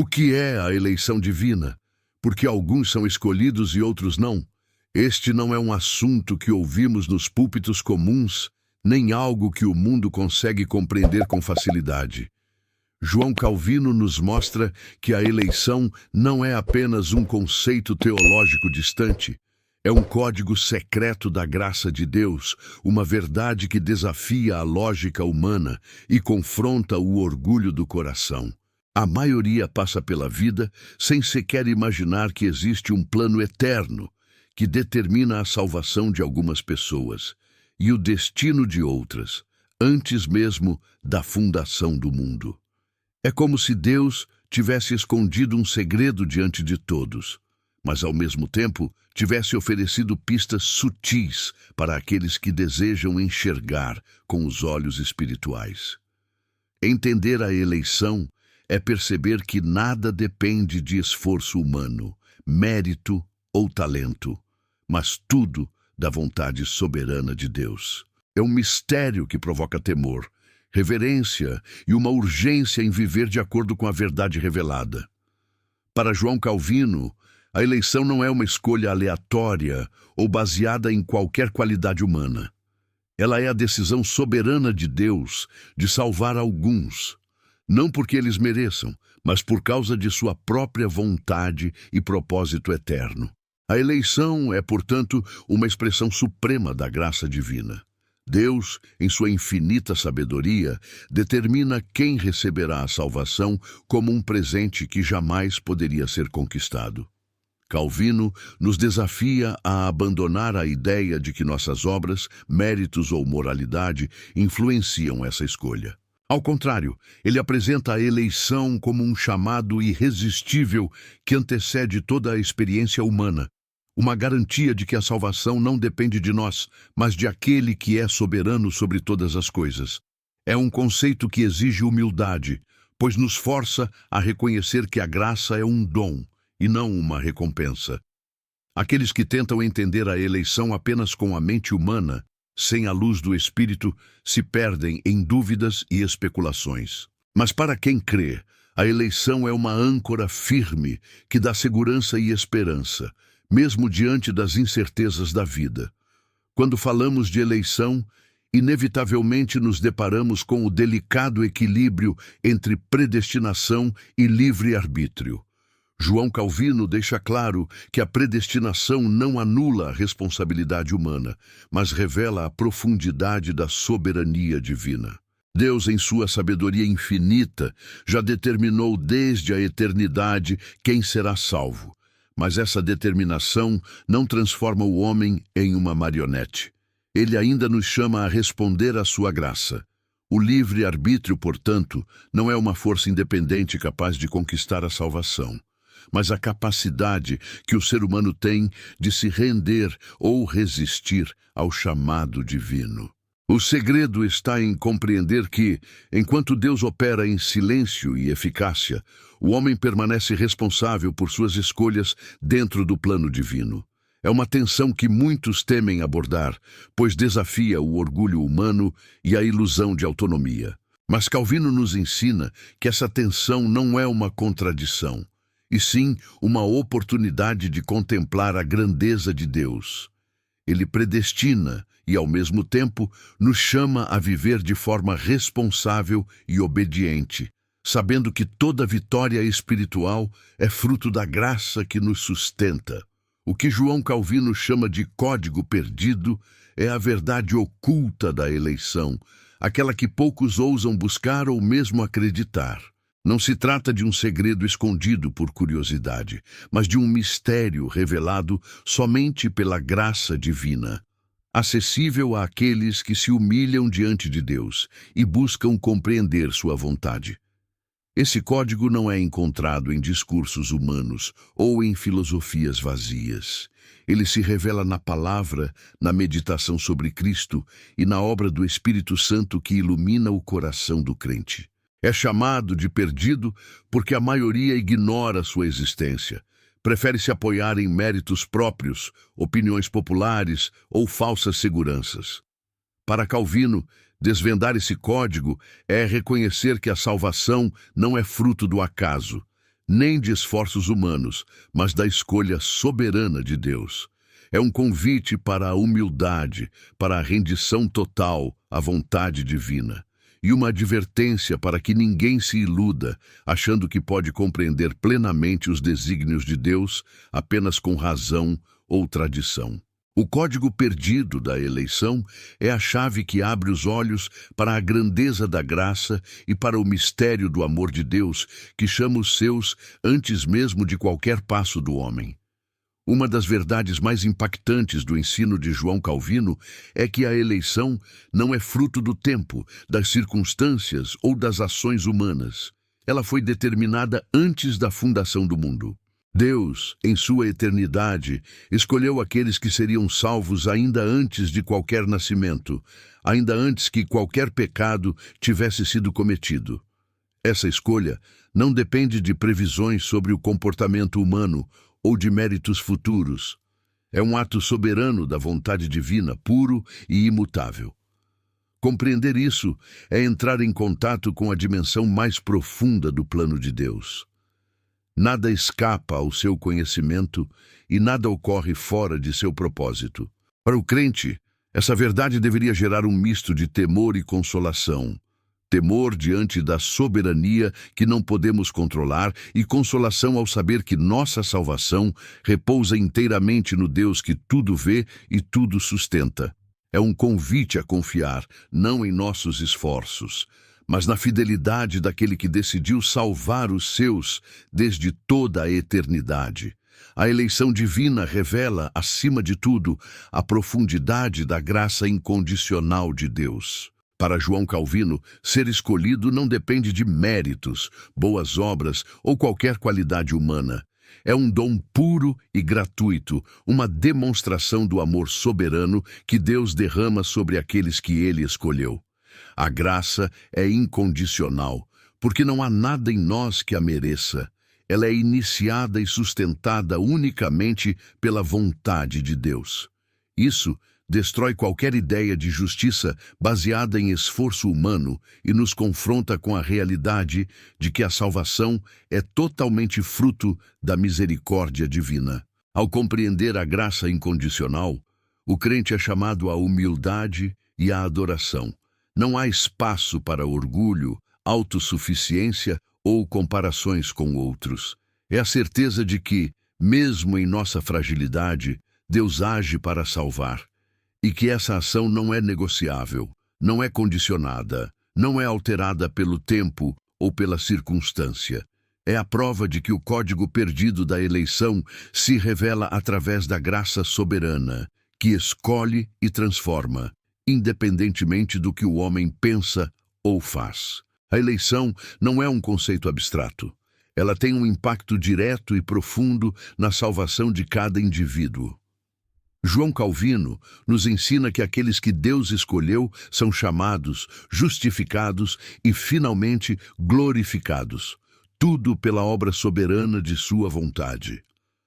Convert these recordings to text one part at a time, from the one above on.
O que é a eleição divina? Porque alguns são escolhidos e outros não. Este não é um assunto que ouvimos nos púlpitos comuns, nem algo que o mundo consegue compreender com facilidade. João Calvino nos mostra que a eleição não é apenas um conceito teológico distante, é um código secreto da graça de Deus, uma verdade que desafia a lógica humana e confronta o orgulho do coração. A maioria passa pela vida sem sequer imaginar que existe um plano eterno que determina a salvação de algumas pessoas e o destino de outras, antes mesmo da fundação do mundo. É como se Deus tivesse escondido um segredo diante de todos, mas ao mesmo tempo tivesse oferecido pistas sutis para aqueles que desejam enxergar com os olhos espirituais. Entender a eleição é perceber que nada depende de esforço humano, mérito ou talento, mas tudo da vontade soberana de Deus. É um mistério que provoca temor, reverência e uma urgência em viver de acordo com a verdade revelada. Para João Calvino, a eleição não é uma escolha aleatória ou baseada em qualquer qualidade humana. Ela é a decisão soberana de Deus de salvar alguns, não porque eles mereçam, mas por causa de sua própria vontade e propósito eterno. A eleição é, portanto, uma expressão suprema da graça divina. Deus, em sua infinita sabedoria, determina quem receberá a salvação como um presente que jamais poderia ser conquistado. Calvino nos desafia a abandonar a ideia de que nossas obras, méritos ou moralidade influenciam essa escolha. Ao contrário, ele apresenta a eleição como um chamado irresistível que antecede toda a experiência humana, uma garantia de que a salvação não depende de nós, mas de aquele que é soberano sobre todas as coisas. É um conceito que exige humildade, pois nos força a reconhecer que a graça é um dom e não uma recompensa. Aqueles que tentam entender a eleição apenas com a mente humana, sem a luz do Espírito, se perdem em dúvidas e especulações. Mas para quem crê, a eleição é uma âncora firme que dá segurança e esperança, mesmo diante das incertezas da vida. Quando falamos de eleição, inevitavelmente nos deparamos com o delicado equilíbrio entre predestinação e livre-arbítrio. João Calvino deixa claro que a predestinação não anula a responsabilidade humana, mas revela a profundidade da soberania divina. Deus, em sua sabedoria infinita, já determinou desde a eternidade quem será salvo. Mas essa determinação não transforma o homem em uma marionete. Ele ainda nos chama a responder à sua graça. O livre-arbítrio, portanto, não é uma força independente capaz de conquistar a salvação, mas a capacidade que o ser humano tem de se render ou resistir ao chamado divino. O segredo está em compreender que, enquanto Deus opera em silêncio e eficácia, o homem permanece responsável por suas escolhas dentro do plano divino. É uma tensão que muitos temem abordar, pois desafia o orgulho humano e a ilusão de autonomia. Mas Calvino nos ensina que essa tensão não é uma contradição, e sim uma oportunidade de contemplar a grandeza de Deus. Ele predestina e, ao mesmo tempo, nos chama a viver de forma responsável e obediente, sabendo que toda vitória espiritual é fruto da graça que nos sustenta. O que João Calvino chama de código perdido é a verdade oculta da eleição, aquela que poucos ousam buscar ou mesmo acreditar. Não se trata de um segredo escondido por curiosidade, mas de um mistério revelado somente pela graça divina, acessível àqueles que se humilham diante de Deus e buscam compreender sua vontade. Esse código não é encontrado em discursos humanos ou em filosofias vazias. Ele se revela na palavra, na meditação sobre Cristo e na obra do Espírito Santo que ilumina o coração do crente. É chamado de perdido porque a maioria ignora sua existência, prefere se apoiar em méritos próprios, opiniões populares ou falsas seguranças. Para Calvino, desvendar esse código é reconhecer que a salvação não é fruto do acaso, nem de esforços humanos, mas da escolha soberana de Deus. É um convite para a humildade, para a rendição total à vontade divina. E uma advertência para que ninguém se iluda, achando que pode compreender plenamente os desígnios de Deus apenas com razão ou tradição. O código perdido da eleição é a chave que abre os olhos para a grandeza da graça e para o mistério do amor de Deus, que chama os seus antes mesmo de qualquer passo do homem. Uma das verdades mais impactantes do ensino de João Calvino é que a eleição não é fruto do tempo, das circunstâncias ou das ações humanas. Ela foi determinada antes da fundação do mundo. Deus, em sua eternidade, escolheu aqueles que seriam salvos ainda antes de qualquer nascimento, ainda antes que qualquer pecado tivesse sido cometido. Essa escolha não depende de previsões sobre o comportamento humano ou de méritos futuros. É um ato soberano da vontade divina, puro e imutável. Compreender isso é entrar em contato com a dimensão mais profunda do plano de Deus. Nada escapa ao seu conhecimento e nada ocorre fora de seu propósito. Para o crente, essa verdade deveria gerar um misto de temor e consolação. Temor diante da soberania que não podemos controlar e consolação ao saber que nossa salvação repousa inteiramente no Deus que tudo vê e tudo sustenta. É um convite a confiar, não em nossos esforços, mas na fidelidade daquele que decidiu salvar os seus desde toda a eternidade. A eleição divina revela, acima de tudo, a profundidade da graça incondicional de Deus. Para João Calvino, ser escolhido não depende de méritos, boas obras ou qualquer qualidade humana. É um dom puro e gratuito, uma demonstração do amor soberano que Deus derrama sobre aqueles que Ele escolheu. A graça é incondicional, porque não há nada em nós que a mereça. Ela é iniciada e sustentada unicamente pela vontade de Deus. Isso destrói qualquer ideia de justiça baseada em esforço humano e nos confronta com a realidade de que a salvação é totalmente fruto da misericórdia divina. Ao compreender a graça incondicional, o crente é chamado à humildade e à adoração. Não há espaço para orgulho, autossuficiência ou comparações com outros. É a certeza de que, mesmo em nossa fragilidade, Deus age para salvar. E que essa ação não é negociável, não é condicionada, não é alterada pelo tempo ou pela circunstância. É a prova de que o código perdido da eleição se revela através da graça soberana, que escolhe e transforma, independentemente do que o homem pensa ou faz. A eleição não é um conceito abstrato. Ela tem um impacto direto e profundo na salvação de cada indivíduo. João Calvino nos ensina que aqueles que Deus escolheu são chamados, justificados e, finalmente, glorificados. Tudo pela obra soberana de sua vontade.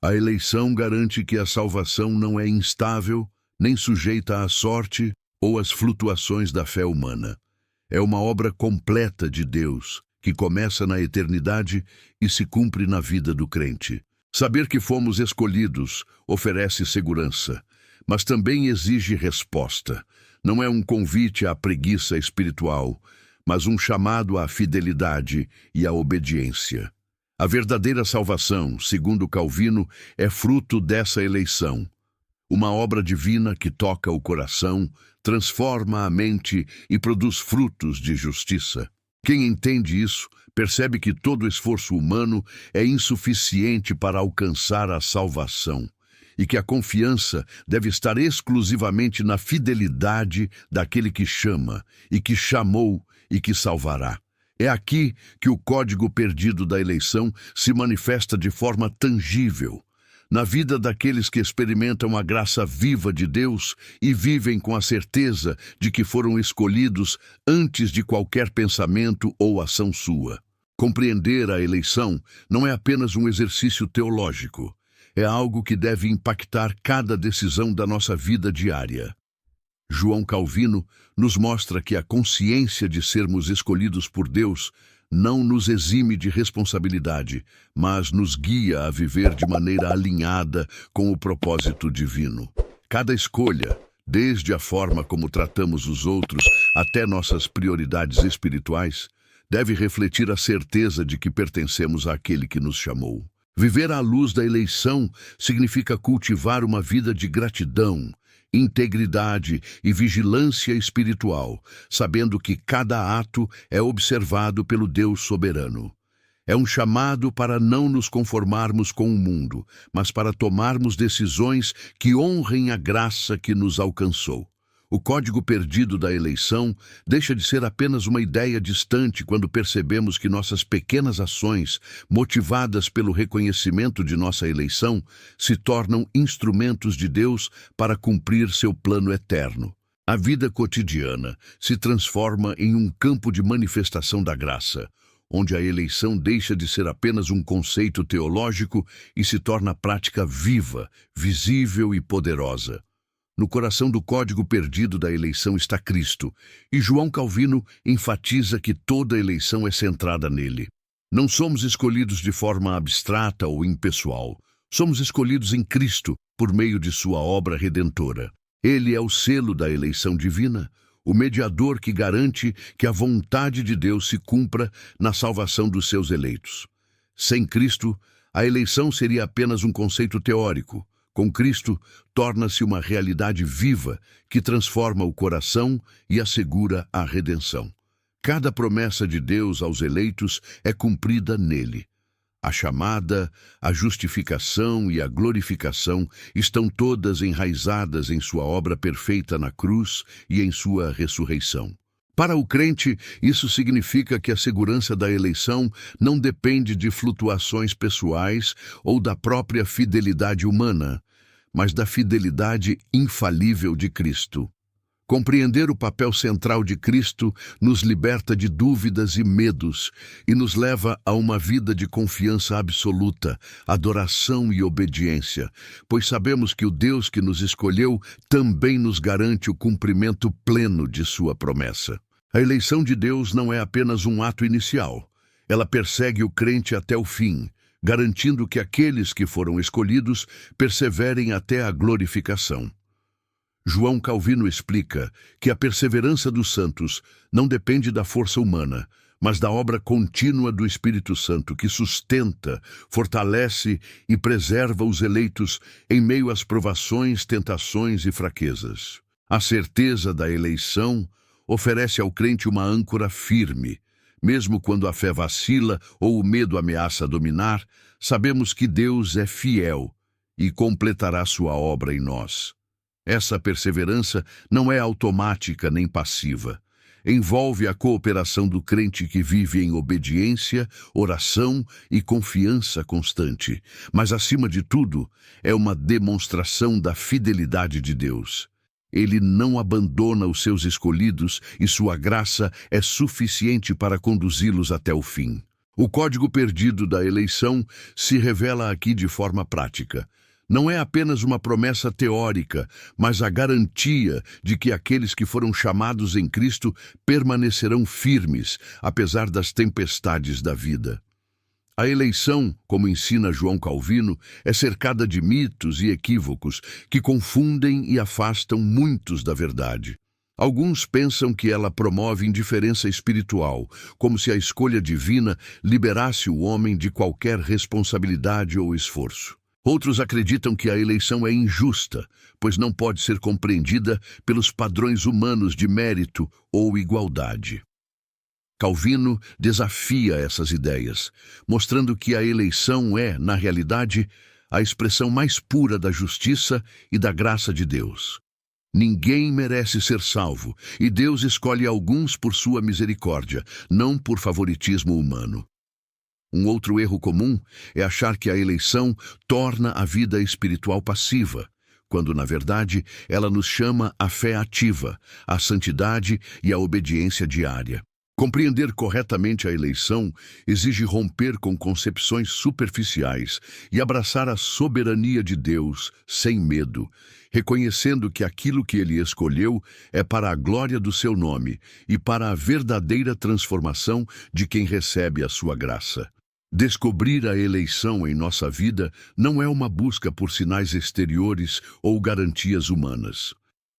A eleição garante que a salvação não é instável, nem sujeita à sorte ou às flutuações da fé humana. É uma obra completa de Deus, que começa na eternidade e se cumpre na vida do crente. Saber que fomos escolhidos oferece segurança, mas também exige resposta. Não é um convite à preguiça espiritual, mas um chamado à fidelidade e à obediência. A verdadeira salvação, segundo Calvino, é fruto dessa eleição. Uma obra divina que toca o coração, transforma a mente e produz frutos de justiça. Quem entende isso, percebe que todo esforço humano é insuficiente para alcançar a salvação e que a confiança deve estar exclusivamente na fidelidade daquele que chama e que chamou e que salvará. É aqui que o código perdido da eleição se manifesta de forma tangível, na vida daqueles que experimentam a graça viva de Deus e vivem com a certeza de que foram escolhidos antes de qualquer pensamento ou ação sua. Compreender a eleição não é apenas um exercício teológico, é algo que deve impactar cada decisão da nossa vida diária. João Calvino nos mostra que a consciência de sermos escolhidos por Deus não nos exime de responsabilidade, mas nos guia a viver de maneira alinhada com o propósito divino. Cada escolha, desde a forma como tratamos os outros até nossas prioridades espirituais, deve refletir a certeza de que pertencemos àquele que nos chamou. Viver à luz da eleição significa cultivar uma vida de gratidão, integridade e vigilância espiritual, sabendo que cada ato é observado pelo Deus soberano. É um chamado para não nos conformarmos com o mundo, mas para tomarmos decisões que honrem a graça que nos alcançou. O código perdido da eleição deixa de ser apenas uma ideia distante quando percebemos que nossas pequenas ações, motivadas pelo reconhecimento de nossa eleição, se tornam instrumentos de Deus para cumprir seu plano eterno. A vida cotidiana se transforma em um campo de manifestação da graça, onde a eleição deixa de ser apenas um conceito teológico e se torna prática viva, visível e poderosa. No coração do código perdido da eleição está Cristo, e João Calvino enfatiza que toda eleição é centrada nele. Não somos escolhidos de forma abstrata ou impessoal. Somos escolhidos em Cristo por meio de sua obra redentora. Ele é o selo da eleição divina, o mediador que garante que a vontade de Deus se cumpra na salvação dos seus eleitos. Sem Cristo, a eleição seria apenas um conceito teórico. Com Cristo, torna-se uma realidade viva que transforma o coração e assegura a redenção. Cada promessa de Deus aos eleitos é cumprida nele. A chamada, a justificação e a glorificação estão todas enraizadas em sua obra perfeita na cruz e em sua ressurreição. Para o crente, isso significa que a segurança da eleição não depende de flutuações pessoais ou da própria fidelidade humana, mas da fidelidade infalível de Cristo. Compreender o papel central de Cristo nos liberta de dúvidas e medos e nos leva a uma vida de confiança absoluta, adoração e obediência, pois sabemos que o Deus que nos escolheu também nos garante o cumprimento pleno de sua promessa. A eleição de Deus não é apenas um ato inicial. Ela persegue o crente até o fim, garantindo que aqueles que foram escolhidos perseverem até a glorificação. João Calvino explica que a perseverança dos santos não depende da força humana, mas da obra contínua do Espírito Santo que sustenta, fortalece e preserva os eleitos em meio às provações, tentações e fraquezas. A certeza da eleição oferece ao crente uma âncora firme. Mesmo quando a fé vacila ou o medo ameaça dominar, sabemos que Deus é fiel e completará sua obra em nós. Essa perseverança não é automática nem passiva. Envolve a cooperação do crente que vive em obediência, oração e confiança constante. Mas, acima de tudo, é uma demonstração da fidelidade de Deus. Ele não abandona os seus escolhidos e sua graça é suficiente para conduzi-los até o fim. O código perdido da eleição se revela aqui de forma prática. Não é apenas uma promessa teórica, mas a garantia de que aqueles que foram chamados em Cristo permanecerão firmes, apesar das tempestades da vida. A eleição, como ensina João Calvino, é cercada de mitos e equívocos que confundem e afastam muitos da verdade. Alguns pensam que ela promove indiferença espiritual, como se a escolha divina liberasse o homem de qualquer responsabilidade ou esforço. Outros acreditam que a eleição é injusta, pois não pode ser compreendida pelos padrões humanos de mérito ou igualdade. Calvino desafia essas ideias, mostrando que a eleição é, na realidade, a expressão mais pura da justiça e da graça de Deus. Ninguém merece ser salvo, e Deus escolhe alguns por sua misericórdia, não por favoritismo humano. Um outro erro comum é achar que a eleição torna a vida espiritual passiva, quando, na verdade, ela nos chama à fé ativa, à santidade e à obediência diária. Compreender corretamente a eleição exige romper com concepções superficiais e abraçar a soberania de Deus sem medo, reconhecendo que aquilo que Ele escolheu é para a glória do seu nome e para a verdadeira transformação de quem recebe a sua graça. Descobrir a eleição em nossa vida não é uma busca por sinais exteriores ou garantias humanas.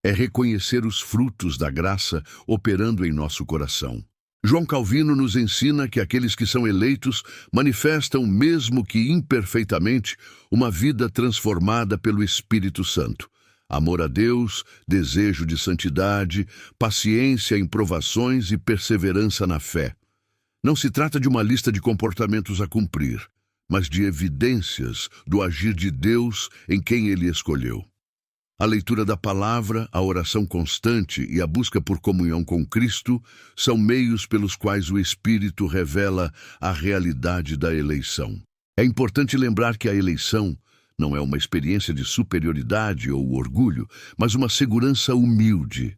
É reconhecer os frutos da graça operando em nosso coração. João Calvino nos ensina que aqueles que são eleitos manifestam, mesmo que imperfeitamente, uma vida transformada pelo Espírito Santo. Amor a Deus, desejo de santidade, paciência em provações e perseverança na fé. Não se trata de uma lista de comportamentos a cumprir, mas de evidências do agir de Deus em quem Ele escolheu. A leitura da palavra, a oração constante e a busca por comunhão com Cristo são meios pelos quais o Espírito revela a realidade da eleição. É importante lembrar que a eleição não é uma experiência de superioridade ou orgulho, mas uma segurança humilde.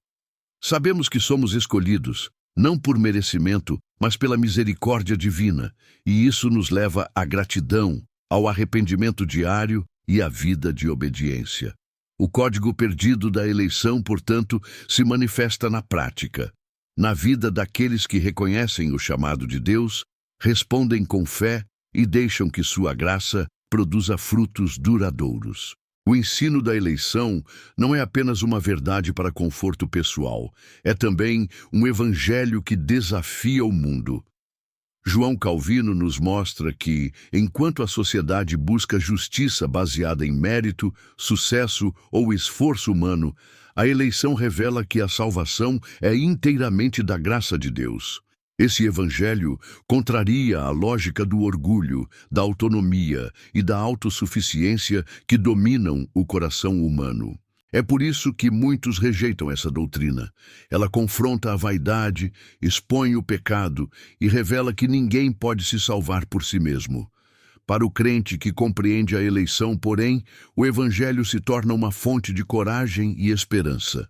Sabemos que somos escolhidos, não por merecimento, mas pela misericórdia divina, e isso nos leva à gratidão, ao arrependimento diário e à vida de obediência. O código perdido da eleição, portanto, se manifesta na prática. Na vida daqueles que reconhecem o chamado de Deus, respondem com fé e deixam que sua graça produza frutos duradouros. O ensino da eleição não é apenas uma verdade para conforto pessoal, é também um evangelho que desafia o mundo. João Calvino nos mostra que, enquanto a sociedade busca justiça baseada em mérito, sucesso ou esforço humano, a eleição revela que a salvação é inteiramente da graça de Deus. Esse evangelho contraria a lógica do orgulho, da autonomia e da autossuficiência que dominam o coração humano. É por isso que muitos rejeitam essa doutrina. Ela confronta a vaidade, expõe o pecado e revela que ninguém pode se salvar por si mesmo. Para o crente que compreende a eleição, porém, o Evangelho se torna uma fonte de coragem e esperança.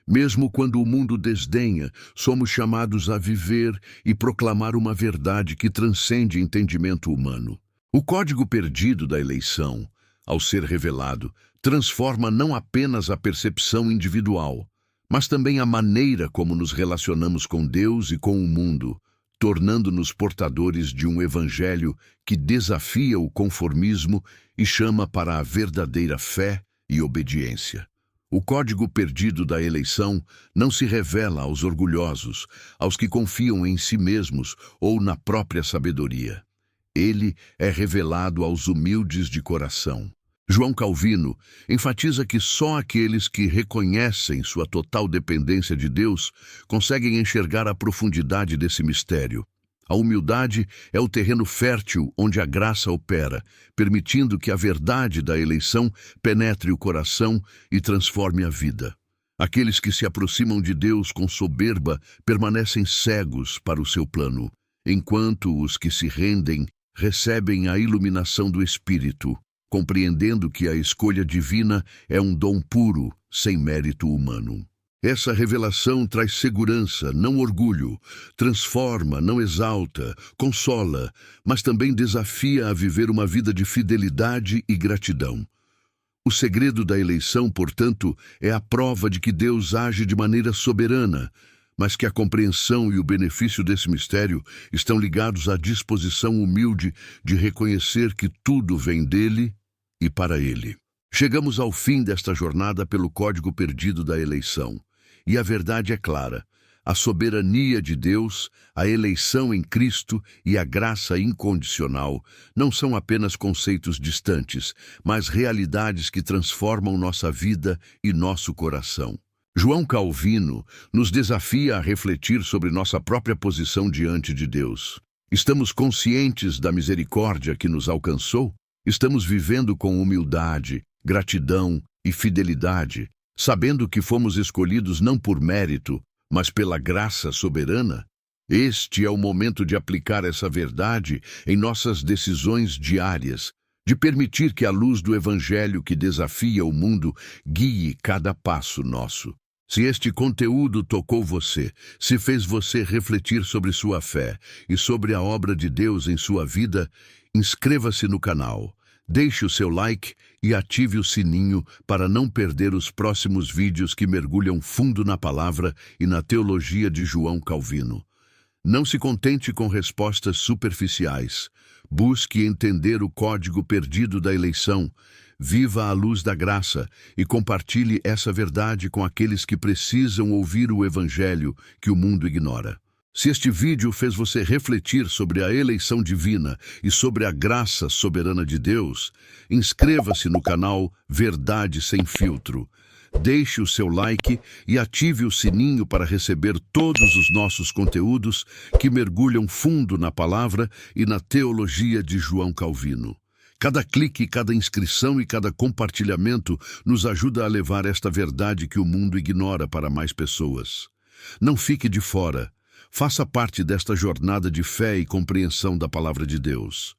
Mesmo quando o mundo desdenha, somos chamados a viver e proclamar uma verdade que transcende entendimento humano. O código perdido da eleição, ao ser revelado, transforma não apenas a percepção individual, mas também a maneira como nos relacionamos com Deus e com o mundo, tornando-nos portadores de um evangelho que desafia o conformismo e chama para a verdadeira fé e obediência. O código perdido da eleição não se revela aos orgulhosos, aos que confiam em si mesmos ou na própria sabedoria. Ele é revelado aos humildes de coração. João Calvino enfatiza que só aqueles que reconhecem sua total dependência de Deus conseguem enxergar a profundidade desse mistério. A humildade é o terreno fértil onde a graça opera, permitindo que a verdade da eleição penetre o coração e transforme a vida. Aqueles que se aproximam de Deus com soberba permanecem cegos para o seu plano, enquanto os que se rendem recebem a iluminação do Espírito, compreendendo que a escolha divina é um dom puro, sem mérito humano. Essa revelação traz segurança, não orgulho, transforma, não exalta, consola, mas também desafia a viver uma vida de fidelidade e gratidão. O segredo da eleição, portanto, é a prova de que Deus age de maneira soberana, mas que a compreensão e o benefício desse mistério estão ligados à disposição humilde de reconhecer que tudo vem dele e para ele. Chegamos ao fim desta jornada pelo código perdido da eleição. E a verdade é clara. A soberania de Deus, a eleição em Cristo e a graça incondicional não são apenas conceitos distantes, mas realidades que transformam nossa vida e nosso coração. João Calvino nos desafia a refletir sobre nossa própria posição diante de Deus. Estamos conscientes da misericórdia que nos alcançou? Estamos vivendo com humildade, gratidão e fidelidade, sabendo que fomos escolhidos não por mérito, mas pela graça soberana? Este é o momento de aplicar essa verdade em nossas decisões diárias, de permitir que a luz do Evangelho que desafia o mundo guie cada passo nosso. Se este conteúdo tocou você, se fez você refletir sobre sua fé e sobre a obra de Deus em sua vida, inscreva-se no canal, deixe o seu like e ative o sininho para não perder os próximos vídeos que mergulham fundo na palavra e na teologia de João Calvino. Não se contente com respostas superficiais. Busque entender o código perdido da eleição. Viva à luz da graça e compartilhe essa verdade com aqueles que precisam ouvir o evangelho que o mundo ignora. Se este vídeo fez você refletir sobre a eleição divina e sobre a graça soberana de Deus, inscreva-se no canal Verdade Sem Filtro. Deixe o seu like e ative o sininho para receber todos os nossos conteúdos que mergulham fundo na palavra e na teologia de João Calvino. Cada clique, cada inscrição e cada compartilhamento nos ajuda a levar esta verdade que o mundo ignora para mais pessoas. Não fique de fora. Faça parte desta jornada de fé e compreensão da palavra de Deus.